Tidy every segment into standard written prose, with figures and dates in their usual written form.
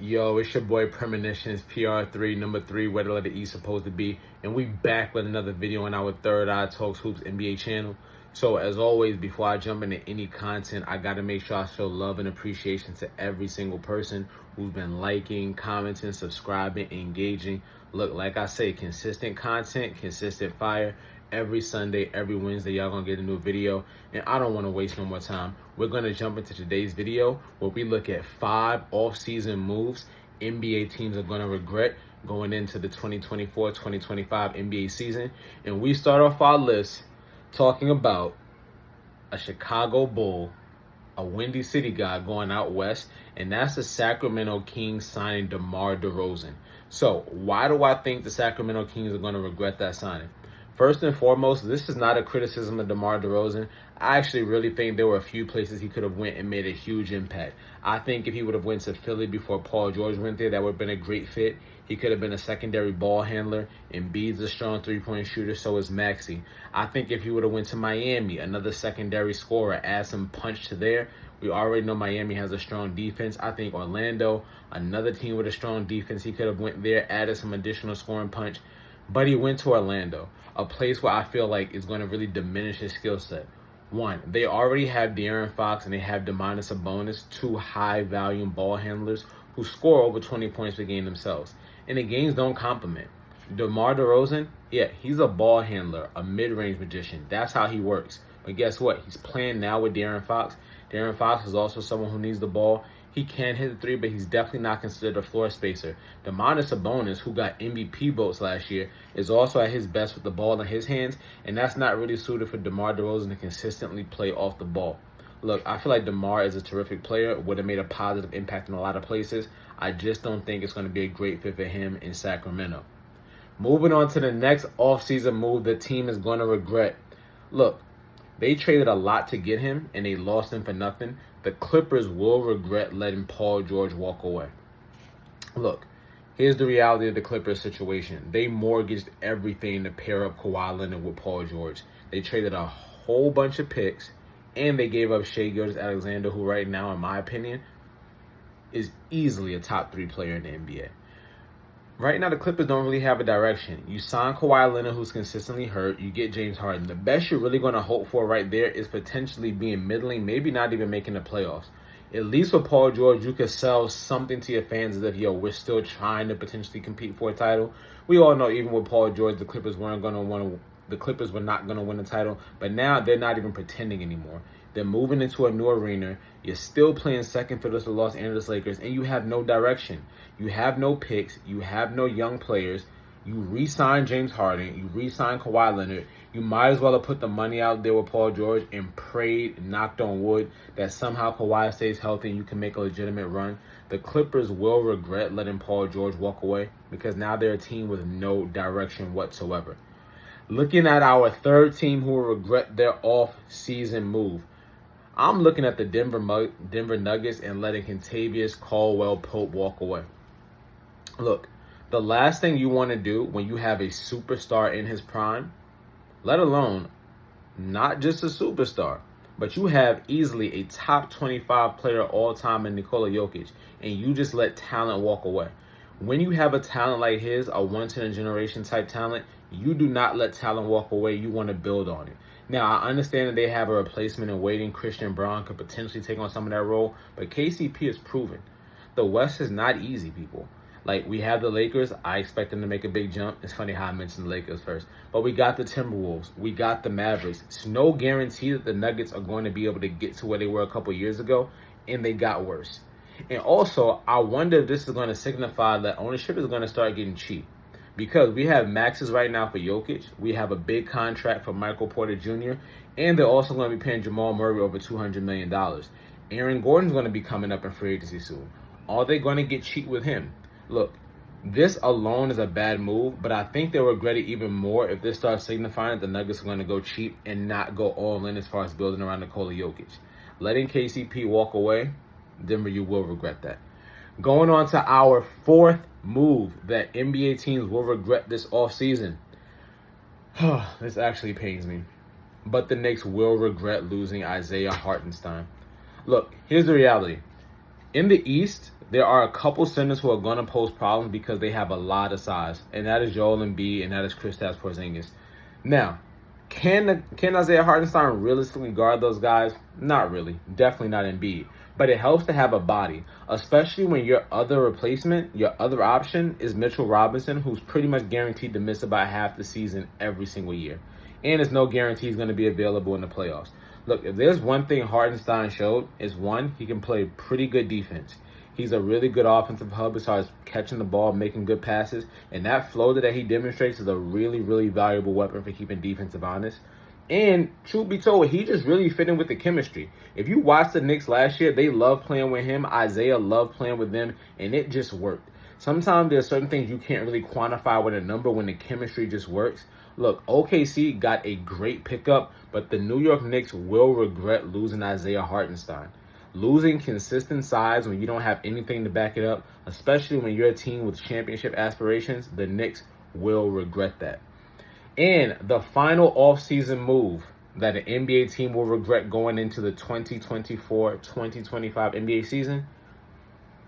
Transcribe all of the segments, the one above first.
Yo, it's your boy Premonitions, PR3, number 3, where the letter E supposed to be. And we back with another video on our Third Eye Talks Hoops NBA channel. So as always, before I jump into any content, I got to make sure I show love and appreciation to every single person who's been liking, commenting, subscribing, engaging. Look, like I say, consistent content, consistent fire. Every Sunday, every Wednesday, y'all gonna get a new video. And I don't want to waste no more time. We're gonna jump into today's video where we look at 5 off-season moves NBA teams are gonna regret going into the 2024-2025 NBA season. And we start off our list talking about a Chicago Bull, a Windy City guy going out west, and that's the Sacramento Kings signing DeMar DeRozan. So why do I think the Sacramento Kings are gonna regret that signing? First and foremost, this is not a criticism of DeMar DeRozan. I actually really think there were a few places he could have went and made a huge impact. I think if he would have went to Philly before Paul George went there, that would have been a great fit. He could have been a secondary ball handler. Embiid's a strong three-point shooter, so is Maxey. I think if he would have went to Miami, another secondary scorer, add some punch to there. We already know Miami has a strong defense. I think Orlando, another team with a strong defense, he could have went there, added some additional scoring punch. But he went to Orlando, a place where I feel like is going to really diminish his skill set. One, they already have De'Aaron Fox and they have Domantas Sabonis, two high-volume ball handlers who score over 20 points per game themselves. And the games don't complement. DeMar DeRozan, yeah, he's a ball handler, a mid-range magician. That's how he works. But guess what? He's playing now with De'Aaron Fox. De'Aaron Fox is also someone who needs the ball. He can hit the three, but he's definitely not considered a floor spacer. Domantas Sabonis, who got MVP votes last year, is also at his best with the ball in his hands, and that's not really suited for DeMar DeRozan to consistently play off the ball. Look, I feel like DeMar is a terrific player, would have made a positive impact in a lot of places. I just don't think it's going to be a great fit for him in Sacramento. Moving on to the next offseason move the team is going to regret. Look, they traded a lot to get him, and they lost him for nothing. The Clippers will regret letting Paul George walk away. Look, here's the reality of the Clippers situation. They mortgaged everything to pair up Kawhi Leonard with Paul George. They traded a whole bunch of picks, and they gave up Shai Gilgeous-Alexander, who right now, in my opinion, is easily a top 3 player in the NBA. Right now, the Clippers don't really have a direction. You sign Kawhi Leonard, who's consistently hurt. You get James Harden. The best you're really going to hope for right there is potentially being middling, maybe not even making the playoffs. At least with Paul George, you could sell something to your fans as if, yo, we're still trying to potentially compete for a title. We all know even with Paul George, the Clippers were not going to win the title. But now they're not even pretending anymore. They're moving into a new arena. You're still playing second fiddle to the Los Angeles Lakers, and you have no direction. You have no picks. You have no young players. You re-sign James Harden. You re-sign Kawhi Leonard. You might as well have put the money out there with Paul George and prayed, knocked on wood, that somehow Kawhi stays healthy and you can make a legitimate run. The Clippers will regret letting Paul George walk away because now they're a team with no direction whatsoever. Looking at our third team who will regret their off-season move, I'm looking at the Denver Nuggets and letting Kentavious Caldwell-Pope walk away. Look, the last thing you want to do when you have a superstar in his prime, let alone not just a superstar, but you have easily a top 25 player all time in Nikola Jokic, and you just let talent walk away. When you have a talent like his, a once-in-a-generation type talent, you do not let talent walk away. You want to build on it. Now, I understand that they have a replacement in waiting. Christian Braun could potentially take on some of that role, but KCP is proven. The West is not easy, people. Like, we have the Lakers. I expect them to make a big jump. It's funny how I mentioned the Lakers first. But we got the Timberwolves. We got the Mavericks. It's no guarantee that the Nuggets are going to be able to get to where they were a couple years ago, and they got worse. And also, I wonder if this is going to signify that ownership is going to start getting cheap. Because we have maxes right now for Jokic. We have a big contract for Michael Porter Jr. And they're also going to be paying Jamal Murray over $200 million. Aaron Gordon's going to be coming up in free agency soon. Are they going to get cheap with him? Look, this alone is a bad move, but I think they'll regret it even more if this starts signifying that the Nuggets are going to go cheap and not go all in as far as building around Nikola Jokic. Letting KCP walk away, Denver, you will regret that. Going on to our fourth move that NBA teams will regret this offseason. This actually pains me. But the Knicks will regret losing Isaiah Hartenstein. Look, here's the reality. In the East, there are a couple centers who are going to pose problems because they have a lot of size, and that is Joel Embiid and that is Kristaps Porzingis. Now, can Isaiah Hartenstein realistically guard those guys? Not really. Definitely not Embiid. But it helps to have a body, especially when your other replacement, your other option is Mitchell Robinson, who's pretty much guaranteed to miss about half the season every single year. And there's no guarantee he's going to be available in the playoffs. Look, if there's one thing Hartenstein showed, is one, he can play pretty good defense. He's a really good offensive hub as far as catching the ball, making good passes, and that floater that he demonstrates is a really, really valuable weapon for keeping defensive honest. And truth be told, he just really fit in with the chemistry. If you watch the Knicks last year, they loved playing with him. Isaiah loved playing with them, and it just worked. Sometimes there's certain things you can't really quantify with a number when the chemistry just works. Look, OKC got a great pickup, but the New York Knicks will regret losing Isaiah Hartenstein. Losing consistent size when you don't have anything to back it up, especially when you're a team with championship aspirations, the Knicks will regret that. And the final offseason move that an NBA team will regret going into the 2024-2025 NBA season,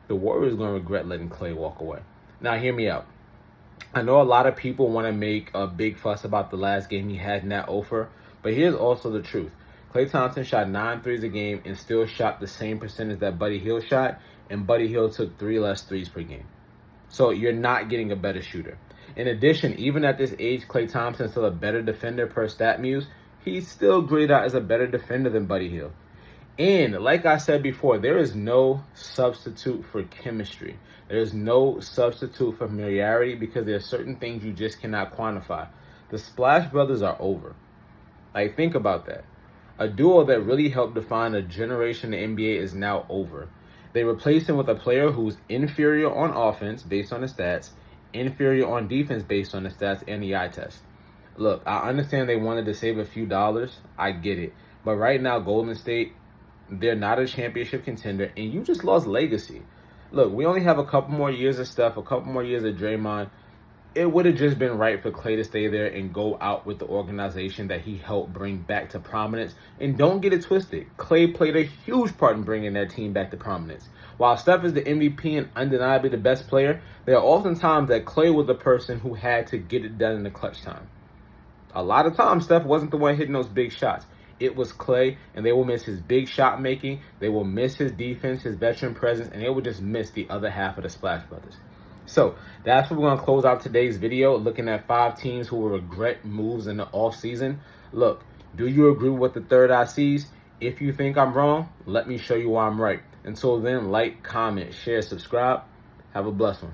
the Warriors are going to regret letting Klay walk away. Now, hear me out. I know a lot of people want to make a big fuss about the last game he had in that offer, but here's also the truth. Klay Thompson shot 9 threes a game and still shot the same percentage that Buddy Hield shot, and Buddy Hield took 3 less threes per game. So you're not getting a better shooter. In addition, even at this age, Klay Thompson is still a better defender per StatMuse. He's still graded out as a better defender than Buddy Hield. And like I said before, there is no substitute for chemistry. There is no substitute for familiarity because there are certain things you just cannot quantify. The Splash Brothers are over. Like, think about that. A duo that really helped define a generation in the NBA is now over. They replaced him with a player who's inferior on offense based on the stats, inferior on defense based on the stats and the eye test. Look, I understand they wanted to save a few dollars. I get it. But right now, Golden State, they're not a championship contender, and you just lost legacy. Look, we only have a couple more years of Steph, a couple more years of Draymond. It would have just been right for Klay to stay there and go out with the organization that he helped bring back to prominence. And don't get it twisted. Klay played a huge part in bringing that team back to prominence. While Steph is the MVP and undeniably the best player, there are often times that Klay was the person who had to get it done in the clutch time. A lot of times, Steph wasn't the one hitting those big shots. It was Klay, and they will miss his big shot making. They will miss his defense, his veteran presence, and they will just miss the other half of the Splash Brothers. So that's what we're going to close out today's video, looking at 5 teams who will regret moves in the offseason. Look, do you agree with what the third eye sees? If you think I'm wrong, let me show you why I'm right. Until then, like, comment, share, subscribe. Have a blessed one.